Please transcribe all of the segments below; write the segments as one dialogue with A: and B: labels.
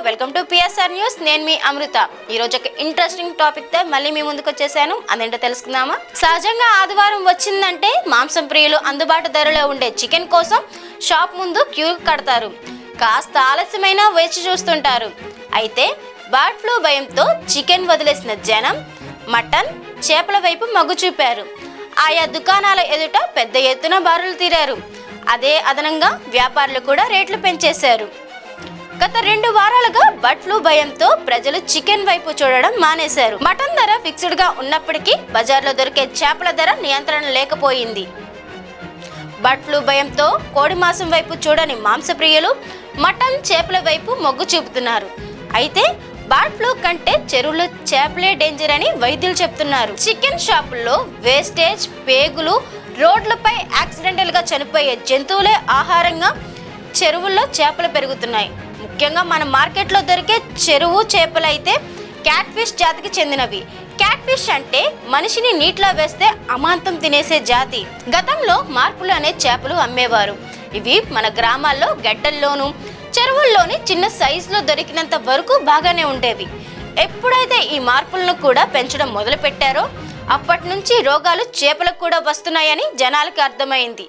A: Welcome to PSR news. నేను మీ అమృత. ఈ రోజు ఒక ఇంట్రెస్టింగ్ టాపిక్ తో మళ్ళీ మీ ముందుకు వచ్చేసాను. అదేంటో తెలుసుకుందామా? సహజంగా ఆదివారం వచ్చిందంటే మాంసం ప్రియులు అందుబాటు ధరలో ఉండే చికెన్ కోసం షాప్ ముందు క్యూ కడతారు. కాస్త ఆలస్యమైనా వేచి చూస్తుంటారు. అయితే బర్డ్ ఫ్లూ భయంతో చికెన్ వదిలేసిన జనం మటన్, చేపల వైపు మొగ్గు చూపారు. ఆయా దుకాణాల ఎదుట పెద్ద ఎత్తున బారులు తీరారు. అదే అదనంగా వ్యాపారులు కూడా రేట్లు పెంచేశారు. గత 2 వారాలుగా బర్డ్ ఫ్లూ భయంతో ప్రజలు చికెన్ వైపు చూడడం మానేశారు. మటన్ ధర ఫిక్స్డ్ గా ఉన్నప్పటికీ బజార్లో దొరికే చేపల ధర నియంత్రణ లేకపోయింది. బర్డ్ ఫ్లూ భయంతో కోడి మాంసం వైపు చూడని మాంసప్రియులు మటన్, చేపల వైపు మొగ్గు చూపుతున్నారు. అయితే బర్డ్ ఫ్లూ కంటే చెరువులు చేపలే డేంజర్ అని వైద్యులు చెప్తున్నారు. చికెన్ షాపుల్లో వేస్టేజ్, పేగులు, రోడ్లపై యాక్సిడెంటల్ గా చనిపోయే జంతువులే ఆహారంగా చెరువుల్లో చేపలు పెరుగుతున్నాయి. ముఖ్యంగా మన మార్కెట్లో దొరికే చెరువు చేపలు అయితే క్యాట్ ఫిష్ జాతికి చెందినవి. క్యాట్ ఫిష్ అంటే మనిషిని నీటిలో వేస్తే అమాంతం తినేసే జాతి. గతంలో మార్పులు అనే చేపలు అమ్మేవారు. ఇవి మన గ్రామాల్లో గడ్డల్లోనూ చెరువుల్లోని చిన్న సైజులో దొరికినంత వరకు బాగానే ఉండేవి. ఎప్పుడైతే ఈ మార్పులను కూడా పెంచడం మొదలు పెట్టారో అప్పటి నుంచి రోగాలు చేపలకు కూడా వస్తున్నాయని జనాలకు అర్థమైంది.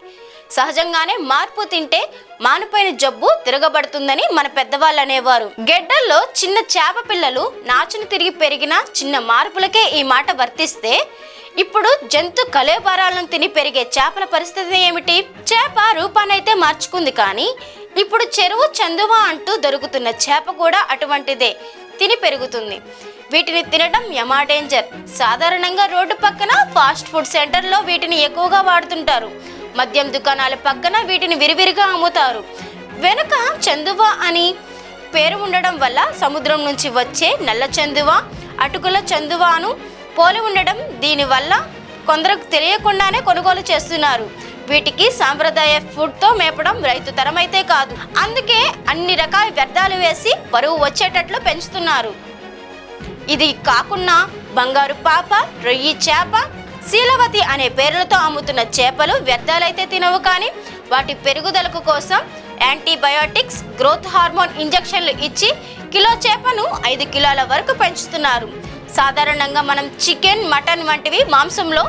A: సహజంగానే మార్పు తింటే మానిపోయిన జబ్బు తిరగబడుతుందని మన పెద్దవాళ్ళు అనేవారు. గెడ్డల్లో చిన్న చేప పిల్లలు నాచును తిరిగి పెరిగిన చిన్న మార్పులకే ఈ మాట వర్తిస్తే ఇప్పుడు జంతు కళేబరాలను తిని పెరిగే చేపల పరిస్థితి ఏమిటి? చేప రూపానైతే మార్చుకుంది, కానీ ఇప్పుడు చెరువు చందువా అంటూ దొరుకుతున్న చేప కూడా అటువంటిదే తిని పెరుగుతుంది. వీటిని తినడం యమా డేంజర్. సాధారణంగా రోడ్డు పక్కన ఫాస్ట్ ఫుడ్ సెంటర్లో వీటిని ఎక్కువగా వాడుతుంటారు. మద్యం దుకాణాల పక్కన వీటిని విరివిరిగా అమ్ముతారు. వెనుక చందువ అని పేరు ఉండడం వల్ల సముద్రం నుంచి వచ్చే నల్ల చందువ, అటుకుల చందువాను పోలి ఉండడం. దీనివల్ల కొందరికి తెలియకుండానే కొనుగోలు చేస్తున్నారు. వీటికి సాంప్రదాయ ఫుడ్తో మేపడం రైతు తరమైతే కాదు. అందుకే అన్ని రకాల వ్యర్థాలు వేసి బరువు వచ్చేటట్లు పెంచుతున్నారు. ఇది కాకుండా బంగారు పాప, రొయ్యి చేప, శీలవతి అనే పేర్లతో అమ్ముతున్న చేపలు వ్యర్థాలైతే తినవు, కానీ వాటి పెరుగుదలకు కోసం యాంటీబయోటిక్స్, గ్రోత్ హార్మోన్ ఇంజెక్షన్లు ఇచ్చి కిలో చేపను 5 కిలోల వరకు పెంచుతున్నారు. సాధారణంగా మనం చికెన్, మటన్ వంటివి మాంసంలో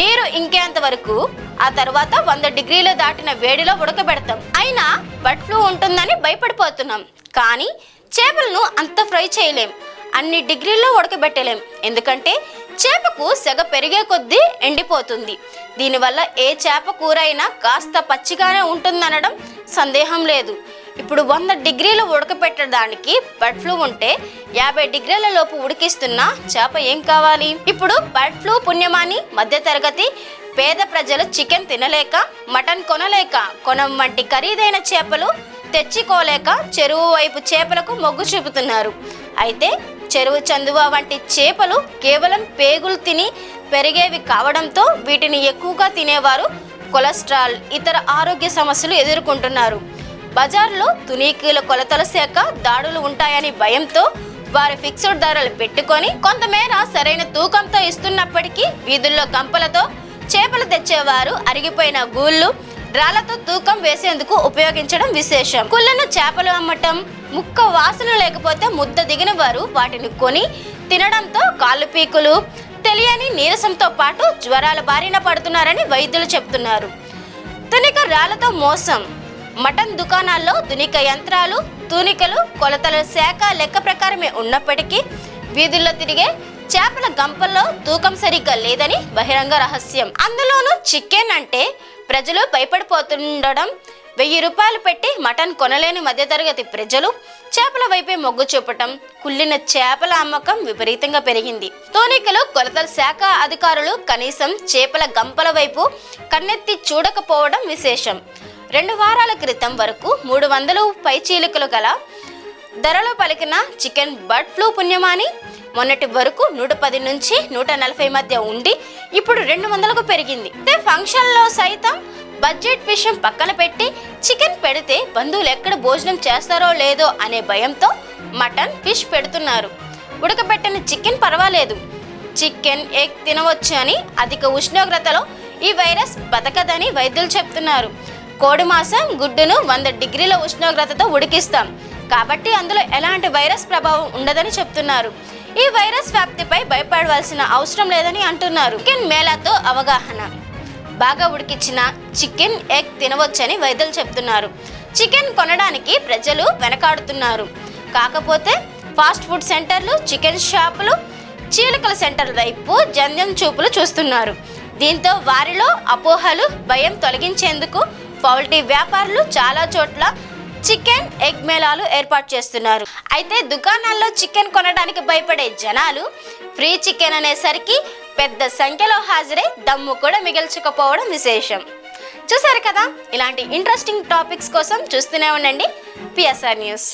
A: నీరు ఇంకేంత వరకు, ఆ తర్వాత 100 డిగ్రీలు దాటిన వేడిలో ఉడకబెడతాం. అయినా బర్డ్ ఫ్లూ ఉంటుందని భయపడిపోతున్నాం. కానీ చేపలను అంత ఫ్రై చేయలేం, అన్ని డిగ్రీల్లో ఉడకబెట్టలేం. ఎందుకంటే చేపకు సెగ పెరిగే కొద్దీ ఎండిపోతుంది. దీనివల్ల ఏ చేప కూర అయినా కాస్త పచ్చిగానే ఉంటుందనడం సందేహం లేదు. ఇప్పుడు 100 డిగ్రీలు ఉడకపెట్టడానికి బర్డ్ ఫ్లూ ఉంటే 50 డిగ్రీల లోపు ఉడికిస్తున్న చేప ఏం కావాలి? ఇప్పుడు బర్డ్ ఫ్లూ పుణ్యమాని మధ్యతరగతి పేద ప్రజలు చికెన్ తినలేక, మటన్ కొనలేక, కొనం వంటి ఖరీదైన చేపలు తెచ్చుకోలేక చెరువు వైపు చేపలకు మొగ్గు చూపుతున్నారు. అయితే చెరువు చందువ వంటి చేపలు కేవలం పేగులు తిని పెరిగేవి కావడంతో వీటిని ఎక్కువగా తినేవారు కొలెస్ట్రాల్, ఇతర ఆరోగ్య సమస్యలు ఎదుర్కొంటున్నారు. బజార్లో తునీకీల కొలతల శాఖ దాడులు ఉంటాయని భయంతో వారి ఫిక్స్డ్ ధరలు పెట్టుకొని కొంతమేర సరైన తూకంతో ఇస్తున్నప్పటికీ వీధుల్లో గంపలతో చేపలు తెచ్చేవారు అరిగిపోయిన గూళ్ళు, రాళ్లతో తూకం వేసేందుకు ఉపయోగించడం విశేషం. కుళ్ళను చేపలు అమ్మటం, ముక్క వాసన లేకపోతే ముద్ద దిగిన వారు వాటిని కొని తినడంతో కాళ్ళు పీకులు, తెలియని నీరసంతో పాటు జ్వరాల బారిన పడుతున్నారని వైద్యులు చెప్తున్నారు. తునిక రాళ్లతో మోసం. మటన్ దుకాణాల్లో తునిక యంత్రాలు, తూనికలు కొలతల శాఖ లెక్క ప్రకారమే ఉన్నప్పటికీ వీధుల్లో తిరిగే చేపల గంపల్లో తూకం సరిగ్గా లేదని బహిరంగ రహస్యం. అందులోనూ చికెన్ అంటే ప్రజలు భయపడిపోతుండడం. 1000 రూపాయలు పెట్టి మటన్ కొనలేని మధ్యతరగతి ప్రజలు చేపల వైపే మొగ్గు చూపటం, కుళ్ళిన చేపల అమ్మకం విపరీతంగా పెరిగింది. తూనికలు కొలతల శాఖ అధికారులు కనీసం చేపల గంపల వైపు కన్నెత్తి చూడకపోవడం విశేషం. 2 వారాల క్రితం వరకు 300 పైచీలికలు గల ధరలో పలికిన చికెన్ బర్డ్ ఫ్లూ పుణ్యమాని మొన్నటి వరకు 110 నుంచి 140 మధ్య ఉండి ఇప్పుడు 200కు పెరిగింది. ఫంక్షన్లో సైతం బడ్జెట్ విషయం పక్కన పెట్టి చికెన్ పెడితే బంధువులు ఎక్కడ భోజనం చేస్తారో లేదో అనే భయంతో మటన్, ఫిష్ పెడుతున్నారు. ఉడకబెట్టిన చికెన్ పర్వాలేదు, చికెన్, ఎగ్ తినవచ్చు అని అధిక ఉష్ణోగ్రతలో ఈ వైరస్ బతకదని వైద్యులు చెప్తున్నారు. కోడి మాంసం, గుడ్డును 100 డిగ్రీల ఉష్ణోగ్రతతో ఉడికిస్తాం. కాబట్టి అందులో ఎలాంటి వైరస్ ప్రభావం ఉండదని చెప్తున్నారు. ఈ వైరస్ వ్యాప్తిపై భయపడవలసిన అవసరం లేదని అంటున్నారు. చికెన్ మేళాతో అవగాహన. బాగా ఉడికించిన చికెన్ ఎగ్ తినవచ్చని వైద్యులు చెప్తున్నారు. చికెన్ కొనడానికి ప్రజలు వెనకాడుతున్నారు. కాకపోతే ఫాస్ట్ ఫుడ్ సెంటర్లు, చికెన్ షాపులు, చీలికల సెంటర్ల వైపు జంధ్యం చూపులు చూస్తున్నారు. దీంతో వారిలో అపోహలు, భయం తొలగించేందుకు పౌల్ట్రీ వ్యాపారులు చాలా చోట్ల చికెన్ ఎగ్ మేళాలు ఏర్పాటు చేస్తున్నారు. అయితే దుకాణాల్లో చికెన్ కొనడానికి భయపడే జనాలు ఫ్రీ చికెన్ అనేసరికి పెద్ద సంఖ్యలో హాజరై దమ్ము కూడా మిగిల్చకపోవడం విశేషం. చూసారు కదా, ఇలాంటి ఇంట్రెస్టింగ్ టాపిక్స్ కోసం చూస్తూనే ఉండండి PSR న్యూస్.